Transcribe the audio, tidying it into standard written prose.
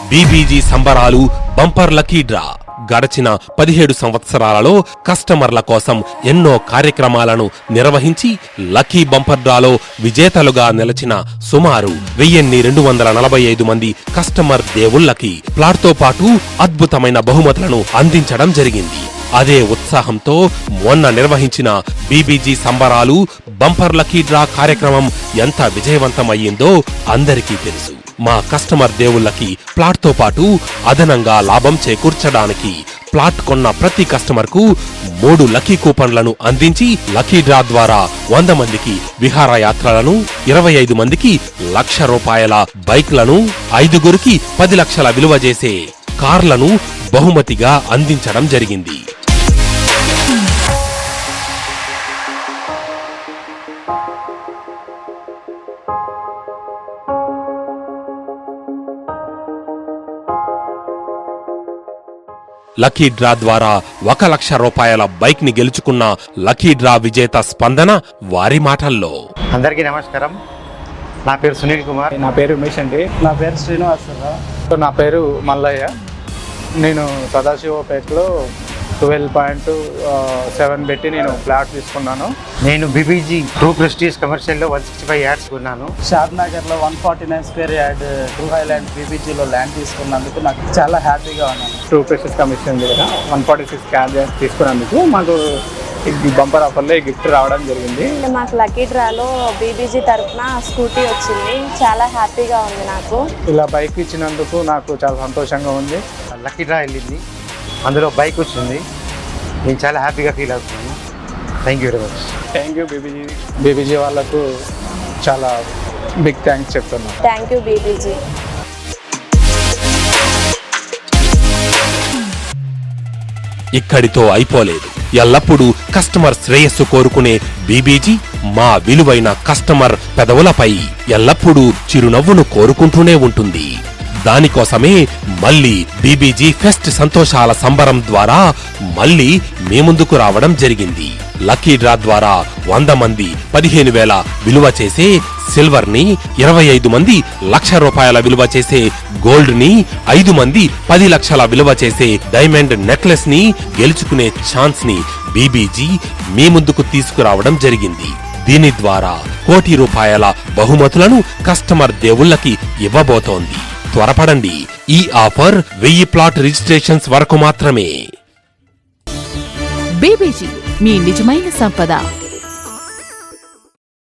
BBG సంబరాలు bumper lucky draw. గడచిన 17 సంవత్సరాలలో కస్టమర్ల కోసం ఎన్నో కార్యక్రమాలను నిర్వహించి లక్కీ బంపర్ డ్రాలో విజేతలుగా నిలిచిన సుమారు 1245 మంది కస్టమర్ దేవుళ్లకి ప్లాట్తో పాటు అద్భుతమైన బహుమతులను అందించడం జరిగింది. అదే ఉత్సాహంతో మొన్న నిర్వహించిన బీబీజీ సంబరాలు బంపర్ లక్కీ డ్రా కార్యక్రమం ఎంత విజయవంతమయ్యిందో అందరికీ తెలుసు. మా కస్టమర్ దేవుళ్లకి ప్లాట్తో పాటు అదనంగా లాభం చేకూర్చడానికి ప్లాట్ కొన్న ప్రతి కస్టమర్ కు 3 లక్కీ కూపన్లను అందించి లక్కీ డ్రా ద్వారా 100 మందికి విహారయాత్రలను, 25 మందికి ₹1,00,000 బైక్లను, 5గురికి 10 లక్షల విలువ చేసే కార్లను బహుమతిగా అందించడం జరిగింది. లక్కీ డ్రా ద్వారా ₹1,00,000 బైక్ ని గెలుచుకున్న లక్కీ డ్రా విజేత స్పందన వారి మాటల్లో. అందరికీ నమస్కారం. నా పేరు సునీల్ కుమార్. నా పేరు ఉమేష్ అండి. నా పేరు శ్రీనివాసరావు. నా పేరు మల్లయ్య. నేను సదాశివపేటలో 12.7 పెట్టి నేను ఫ్లాట్ తీసుకున్నాను. నేను బీబీజీ ట్రూ ప్రెస్టీజ్ కమర్షియల్లో 165 యార్డ్స్ కొన్నాను. షాద్ నగర్లో 149 స్క్వేర్ యార్డ్ ట్రూ హైలాండ్ బీబీజీలో ల్యాండ్ తీసుకున్నందుకు నాకు చాలా హ్యాపీగా ఉన్నాను. ట్రూ ప్రెస్టీజ్ కమిషన్ దగ్గర 146 క్యాబ్ తీసుకున్నందుకు మాకు ఈ బంపర్ ఆఫర్లో ఈ గిఫ్ట్ రావడం జరిగింది. మాకు లక్కీ డ్రాలో బీబీజీ తరఫున స్కూటీ వచ్చింది. చాలా హ్యాపీగా ఉంది నాకు. ఇలా బైక్ ఇచ్చినందుకు నాకు చాలా సంతోషంగా ఉంది. లక్కీ డ్రా వెళ్ళింది, అందులో బైక్ వచ్చింది. నేను చాలా హ్యాపీగా ఫీల్ అవుతున్నాను. Thank you very much. Thank you BBG వాళ్ళకు చాలా బిగ్ థ్యాంక్స్ చెప్తున్నాను. Thank you BBG. ఇక్కడితో అయిపోలేదు. ఎల్లప్పుడూ కస్టమర్ శ్రేయస్సు కోరుకునే బీబీజీ మా విలువైన కస్టమర్ పెదవులపై ఎల్లప్పుడూ చిరునవ్వును కోరుకుంటూనే ఉంటుంది. దానికోసమే మళ్ళీ బీబీజీ ఫెస్ట్ సంతోషాల సంబరం ద్వారా మళ్ళీ మీ ముందుకు రావడం జరిగింది. లక్కీ డ్రా ద్వారా 100 మంది 15,000 విలువ చేసే సిల్వర్ ని, 25 మంది ₹1,00,000 విలువ చేసే గోల్డ్ ని, 5 మంది 10 లక్షల విలువ చేసే డైమండ్ నెక్లెస్ ని గెలుచుకునే ఛాన్స్ ని బీబీజీ మీ ముందుకు తీసుకురావడం జరిగింది. దీని ద్వారా ₹1,00,00,000 బహుమతులను కస్టమర్ దేవుళ్లకి ఇవ్వబోతోంది. త్వరపడండి. ఈ ఆఫర్ 1000 ప్లాట్ రిజిస్ట్రేషన్స్ వరకు మాత్రమే. బీబీజీ మీ నిజమైన సంపద.